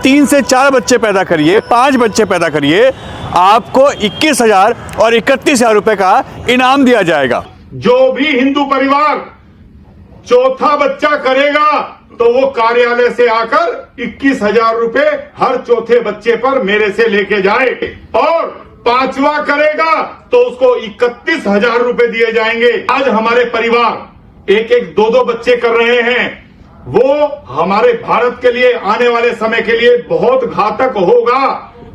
3 से 4 बच्चे पैदा करिए, 5 बच्चे पैदा करिए, आपको 21,000 और 31,000 रुपए का इनाम दिया जाएगा। जो भी हिंदू परिवार चौथा बच्चा करेगा तो वो कार्यालय से आकर 21,000 रुपए हर चौथे बच्चे पर मेरे से लेके जाए, और 5वां करेगा तो उसको 31,000 रुपए दिए जाएंगे। आज हमारे परिवार एक एक 2-2 बच्चे कर रहे हैं, वो हमारे भारत के लिए आने वाले समय के लिए बहुत घातक होगा।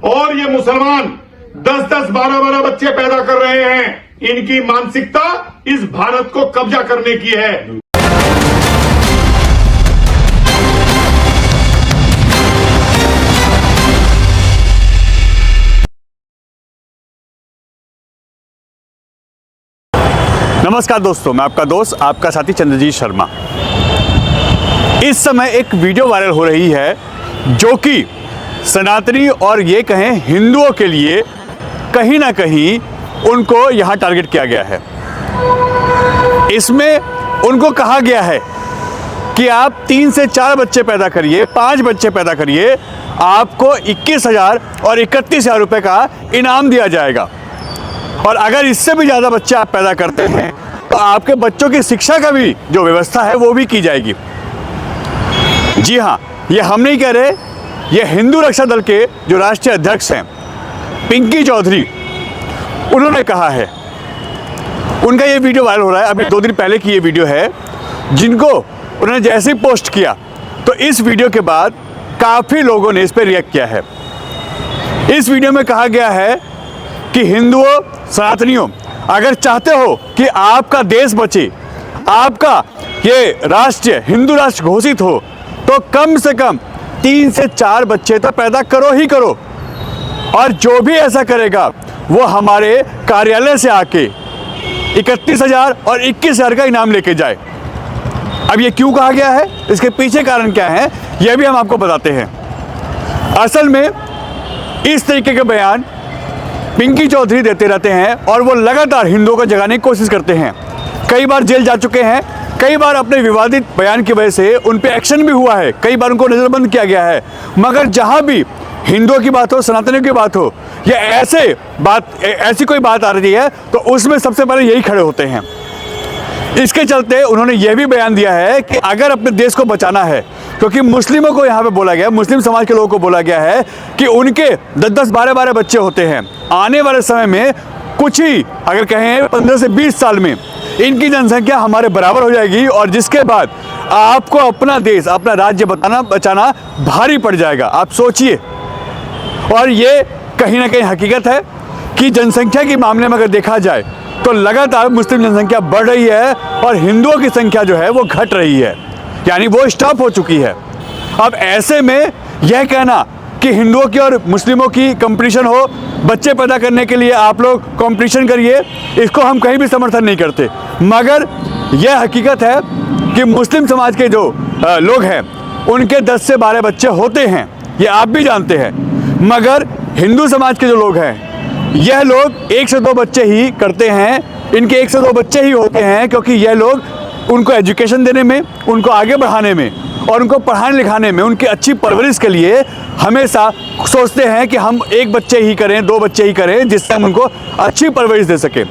और ये मुसलमान 10-10, 12-12 बच्चे पैदा कर रहे हैं, इनकी मानसिकता इस भारत को कब्जा करने की है। नमस्कार दोस्तों, मैं आपका दोस्त, आपका साथी चंद्रजीत शर्मा। इस समय एक वीडियो वायरल हो रही है जो कि सनातनी और ये कहें हिंदुओं के लिए कहीं ना कहीं उनको यहाँ टारगेट किया गया है। इसमें उनको कहा गया है कि आप 3 से 4 बच्चे पैदा करिए, 5 बच्चे पैदा करिए, आपको 21,000 और 31,000 रुपए का इनाम दिया जाएगा। और अगर इससे भी ज़्यादा बच्चे आप पैदा करते हैं तो आपके बच्चों की शिक्षा का भी जो व्यवस्था है वो भी की जाएगी। जी हाँ, ये हम नहीं कह रहे, ये हिंदू रक्षा दल के जो राष्ट्रीय अध्यक्ष हैं पिंकी चौधरी, उन्होंने कहा है। उनका ये वीडियो वायरल हो रहा है, अभी 2 दिन पहले की ये वीडियो है, जिनको उन्होंने जैसे ही पोस्ट किया तो इस वीडियो के बाद काफ़ी लोगों ने इस पर रिएक्ट किया है। इस वीडियो में कहा गया है कि हिंदुओं, सनातनियों, अगर चाहते हो कि आपका देश बचे, आपका ये राष्ट्र हिंदू राष्ट्र घोषित हो, तो कम से कम 3 से 4 बच्चे तो पैदा करो ही करो। और जो भी ऐसा करेगा वो हमारे कार्यालय से आके 31,000 और 21,000 का इनाम लेके जाए। अब ये क्यों कहा गया है, इसके पीछे कारण क्या है, यह भी हम आपको बताते हैं। असल में इस तरीके के बयान पिंकी चौधरी देते रहते हैं और वो लगातार हिंदुओं को जगाने की कोशिश करते हैं। कई बार जेल जा चुके हैं, कई बार अपने विवादित बयान की वजह से उन पे एक्शन भी हुआ है, कई बार उनको नज़रबंद किया गया है। मगर जहां भी हिंदुओं की बात हो, सनातनियों की बात हो, या ऐसी कोई बात आ रही है तो उसमें सबसे पहले यही खड़े होते हैं। इसके चलते उन्होंने यह भी बयान दिया है कि अगर अपने देश को बचाना है, क्योंकि मुस्लिमों को यहाँ पे बोला गया, मुस्लिम समाज के लोगों को बोला गया है कि उनके 10-10, 12-12 बच्चे होते हैं। आने वाले समय में कुछ ही, अगर कहें 15 से 20 साल में इनकी जनसंख्या हमारे बराबर हो जाएगी, और जिसके बाद आपको अपना देश, अपना राज्य बचाना भारी पड़ जाएगा। आप सोचिए। और ये कहीं ना कहीं हकीकत है कि जनसंख्या के मामले में अगर देखा जाए तो लगातार मुस्लिम जनसंख्या बढ़ रही है और हिंदुओं की संख्या जो है वो घट रही है, यानी वो स्टॉप हो चुकी है। अब ऐसे में यह कहना कि हिंदुओं की और मुस्लिमों की कंपटीशन हो, बच्चे पैदा करने के लिए आप लोग कंपटीशन करिए, इसको हम कहीं भी समर्थन नहीं करते। मगर यह हकीकत है कि मुस्लिम समाज के जो लोग हैं उनके 10 से 12 बच्चे होते हैं, ये आप भी जानते हैं। मगर हिंदू समाज के जो लोग हैं, यह लोग 1 से 2 बच्चे ही करते हैं, इनके 1 से 2 बच्चे ही होते हैं, क्योंकि यह लोग उनको एजुकेशन देने में, उनको आगे बढ़ाने में और उनको पढ़ाने लिखाने में, उनकी अच्छी परवरिश के लिए हमेशा सोचते हैं कि हम 1 बच्चे ही करें, 2 बच्चे ही करें, जिससे हम उनको अच्छी परवरिश दे सकें।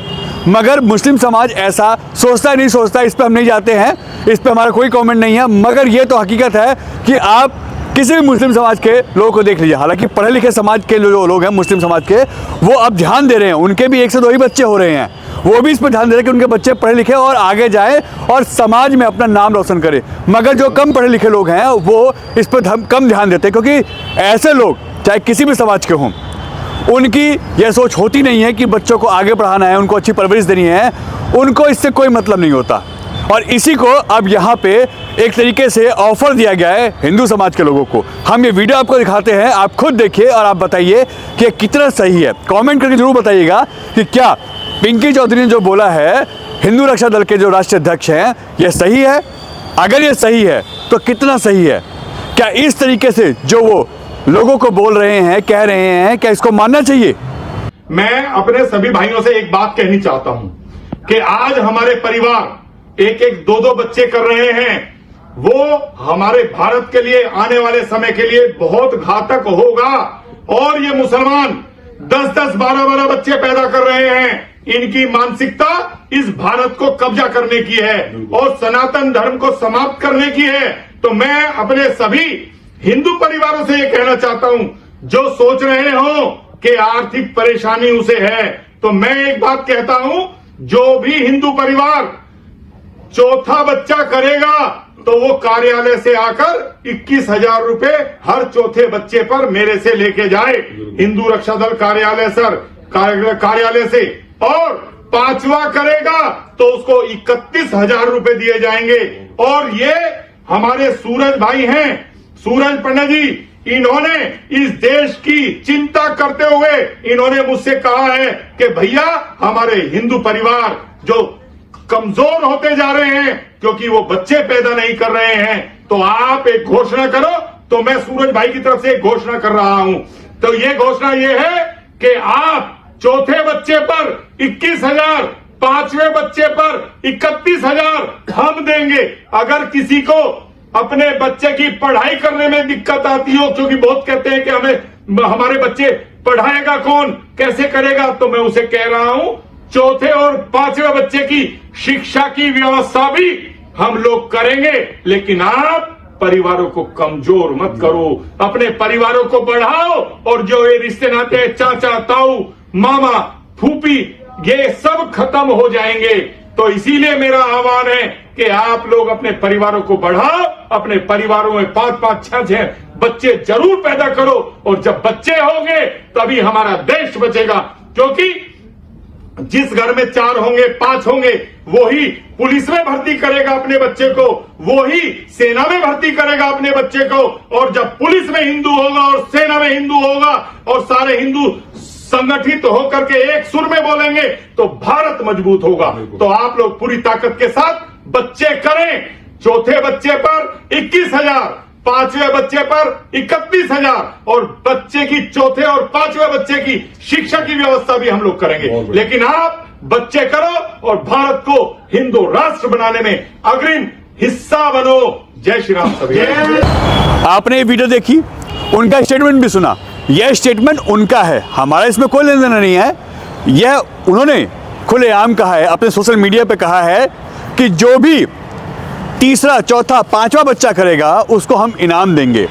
मगर मुस्लिम समाज ऐसा सोचता नहीं सोचता, इस पर हम नहीं जाते हैं, इस पर हमारा कोई कमेंट नहीं है। मगर ये तो हकीकत है कि आप किसी भी मुस्लिम समाज के लोगों को देख लीजिए, हालांकि पढ़े लिखे समाज के जो लोग हैं मुस्लिम समाज के, वो अब ध्यान दे रहे हैं, उनके भी 1 से 2 ही बच्चे हो रहे हैं, वो भी इस पर ध्यान दे रहे हैं कि उनके बच्चे पढ़े लिखे और आगे जाए और समाज में अपना नाम रोशन करें। मगर जो कम पढ़े लिखे लोग हैं वो इस पर कम ध्यान देते हैं, क्योंकि ऐसे लोग चाहे किसी भी समाज के हों, उनकी यह सोच होती नहीं है कि बच्चों को आगे पढ़ाना है, उनको अच्छी परवरिश देनी है, उनको इससे कोई मतलब नहीं होता। और इसी को अब यहाँ पे एक तरीके से ऑफर दिया गया है हिंदू समाज के लोगों को। हम ये वीडियो आपको दिखाते हैं, आप खुद देखिए और आप बताइए कि कितना सही है। कमेंट करके जरूर बताइएगा कि क्या पिंकी चौधरी ने जो बोला है, हिंदू रक्षा दल के जो राष्ट्रीय अध्यक्ष हैं, यह सही है। अगर ये सही है तो कितना सही है। क्या इस तरीके से जो वो लोगों को बोल रहे हैं, कह रहे हैं, क्या इसको मानना चाहिए? मैं अपने सभी भाइयों से एक बात कहनी चाहता हूं कि आज हमारे परिवार एक एक 2-2 बच्चे कर रहे हैं, वो हमारे भारत के लिए आने वाले समय के लिए बहुत घातक होगा। और ये मुसलमान 10-10, 12-12 बच्चे पैदा कर रहे हैं। इनकी मानसिकता इस भारत को कब्जा करने की है और सनातन धर्म को समाप्त करने की है। तो मैं अपने सभी हिंदू परिवारों से ये कहना चाहता हूं, जो सोच रहे हो कि आर्थिक परेशानी उसे है, तो मैं एक बात कहता हूं, जो भी हिंदू परिवार चौथा बच्चा करेगा तो वो कार्यालय से आकर 21,000 रुपए हर चौथे बच्चे पर मेरे से लेके जाए, हिंदू रक्षा दल कार्यालय कार्यालय से। और पांचवा करेगा तो उसको 31,000 रुपए दिए जाएंगे। और ये हमारे सूरज भाई हैं, सूरज पंडित जी, इन्होंने इस देश की चिंता करते हुए इन्होंने मुझसे कहा है कि भैया हमारे हिंदू परिवार जो कमजोर होते जा रहे हैं क्योंकि वो बच्चे पैदा नहीं कर रहे हैं, तो आप एक घोषणा करो। तो मैं सूरज भाई की तरफ से एक घोषणा कर रहा हूं। तो ये घोषणा ये है कि आप चौथे बच्चे पर 21,000, पांचवें बच्चे पर 31,000 हम देंगे। अगर किसी को अपने बच्चे की पढ़ाई करने में दिक्कत आती हो, क्योंकि बहुत कहते हैं कि हमारे बच्चे पढ़ाएगा कौन, कैसे करेगा, तो मैं उसे कह रहा हूं चौथे और पांचवें बच्चे की शिक्षा की व्यवस्था भी हम लोग करेंगे। लेकिन आप परिवारों को कमजोर मत करो, अपने परिवारों को बढ़ाओ। और जो ये रिश्ते नाते हैं, चाचा ताऊ मामा फूफी, ये सब खत्म हो जाएंगे। तो इसीलिए मेरा आह्वान है कि आप लोग अपने परिवारों को बढ़ाओ, अपने परिवारों में 5-5, 6-6 बच्चे जरूर पैदा करो। और जब बच्चे होंगे तभी हमारा देश बचेगा। क्योंकि जिस घर में 4 होंगे, 5 होंगे, वो ही पुलिस में भर्ती करेगा अपने बच्चे को, वो ही सेना में भर्ती करेगा अपने बच्चे को। और जब पुलिस में हिंदू होगा और सेना में हिंदू होगा और सारे हिंदू संगठित होकर के एक सुर में बोलेंगे तो भारत मजबूत होगा। तो आप लोग पूरी ताकत के साथ बच्चे करें। चौथे बच्चे पर 21,000, पांचवें बच्चे पर 31,000 और बच्चे की चौथे और पांचवें बच्चे की शिक्षा की व्यवस्था भी हम लोग करेंगे। लेकिन आप बच्चे करो और भारत को हिंदू राष्ट्र बनाने में अग्रिम हिस्सा बनो। जय श्री राम। सभी आपने ये वीडियो देखी, उनका स्टेटमेंट भी सुना। यह स्टेटमेंट उनका है, हमारा इसमें कोई लेना देना नहीं है। यह उन्होंने खुलेआम कहा है, अपने सोशल मीडिया पे कहा है कि जो भी तीसरा, चौथा, पांचवा बच्चा करेगा उसको हम इनाम देंगे।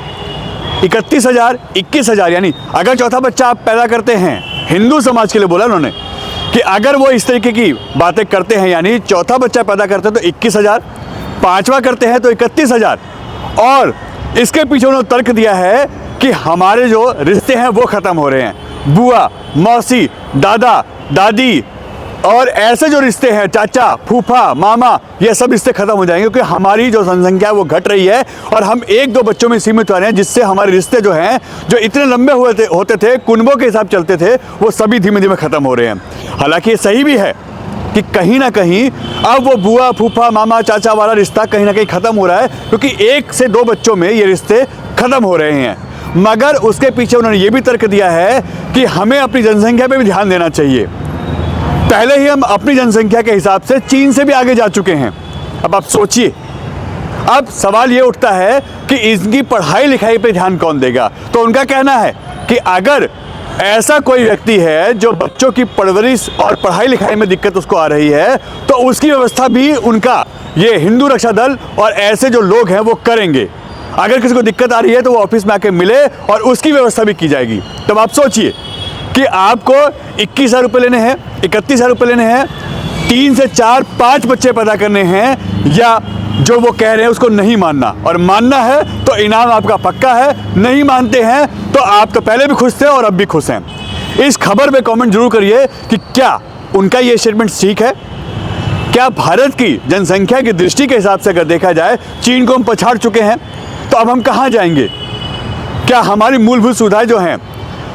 31,000, 21,000, यानी अगर चौथा बच्चा आप पैदा करते हैं, हिंदू समाज के लिए बोला उन्होंने कि अगर वो इस तरीके की बातें करते हैं, यानी चौथा बच्चा पैदा करते हैं तो 21,000, पांचवा करते हैं तो 31,000। और इसके पीछे उन्होंने तर्क दिया है कि हमारे जो रिश्ते हैं वो ख़त्म हो रहे हैं। बुआ, मौसी, दादा, दादी और ऐसे जो रिश्ते हैं, चाचा, फूफा, मामा, ये सब रिश्ते खत्म हो जाएंगे क्योंकि हमारी जो जनसंख्या है वो घट रही है और हम 1-2 बच्चों में सीमित हो रहे हैं, जिससे हमारे रिश्ते जो हैं, जो इतने लंबे होते थे, कुनबों के हिसाब चलते थे, वो सभी धीमे धीमे खत्म हो रहे हैं। हालांकि ये सही भी है कि कहीं ना कहीं अब वो बुआ, फूफा, मामा, चाचा वाला रिश्ता कहीं ना कहीं खत्म हो रहा है क्योंकि 1 से 2 बच्चों में ये रिश्ते खत्म हो रहे हैं। मगर उसके पीछे उन्होंने ये भी तर्क दिया है कि हमें अपनी जनसंख्या पे भी ध्यान देना चाहिए। पहले ही हम अपनी जनसंख्या के हिसाब से चीन से भी आगे जा चुके हैं। अब आप सोचिए, अब सवाल ये उठता है कि इनकी पढ़ाई लिखाई पे ध्यान कौन देगा। तो उनका कहना है कि अगर ऐसा कोई व्यक्ति है जो बच्चों की परवरिश और पढ़ाई लिखाई में दिक्कत उसको आ रही है तो उसकी व्यवस्था भी उनका ये हिंदू रक्षा दल और ऐसे जो लोग हैं वो करेंगे। अगर किसी को दिक्कत आ रही है तो वो ऑफिस में आके मिले और उसकी व्यवस्था भी की जाएगी। तब आप सोचिए कि आपको 21,000 रुपये लेने हैं, 31,000 रुपये लेने हैं, 3 से 4, 5 बच्चे पैदा करने हैं, या जो वो कह रहे हैं उसको नहीं मानना। और मानना है तो इनाम आपका पक्का है, नहीं मानते हैं तो आप तो पहले भी खुश थे और अब भी खुश हैं। इस खबर पे कमेंट जरूर करिए कि क्या उनका ये स्टेटमेंट ठीक है। क्या भारत की जनसंख्या की दृष्टि के हिसाब से अगर देखा जाए, चीन को हम पछाड़ चुके हैं, तो अब हम कहाँ जाएंगे? क्या हमारी मूलभूत सुविधाएं जो हैं,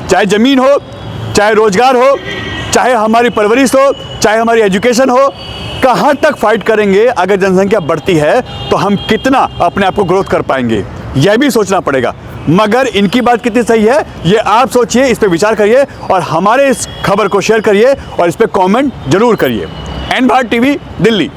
चाहे ज़मीन हो, चाहे रोजगार हो, चाहे हमारी परवरिश हो, चाहे हमारी एजुकेशन हो, कहाँ तक फाइट करेंगे? अगर जनसंख्या बढ़ती है तो हम कितना अपने आप को ग्रोथ कर पाएंगे, यह भी सोचना पड़ेगा। मगर इनकी बात कितनी सही है ये आप सोचिए, इस पर विचार करिए और हमारे इस खबर को शेयर करिए और इस पर कमेंट जरूर करिए। N Bharat TV, Delhi.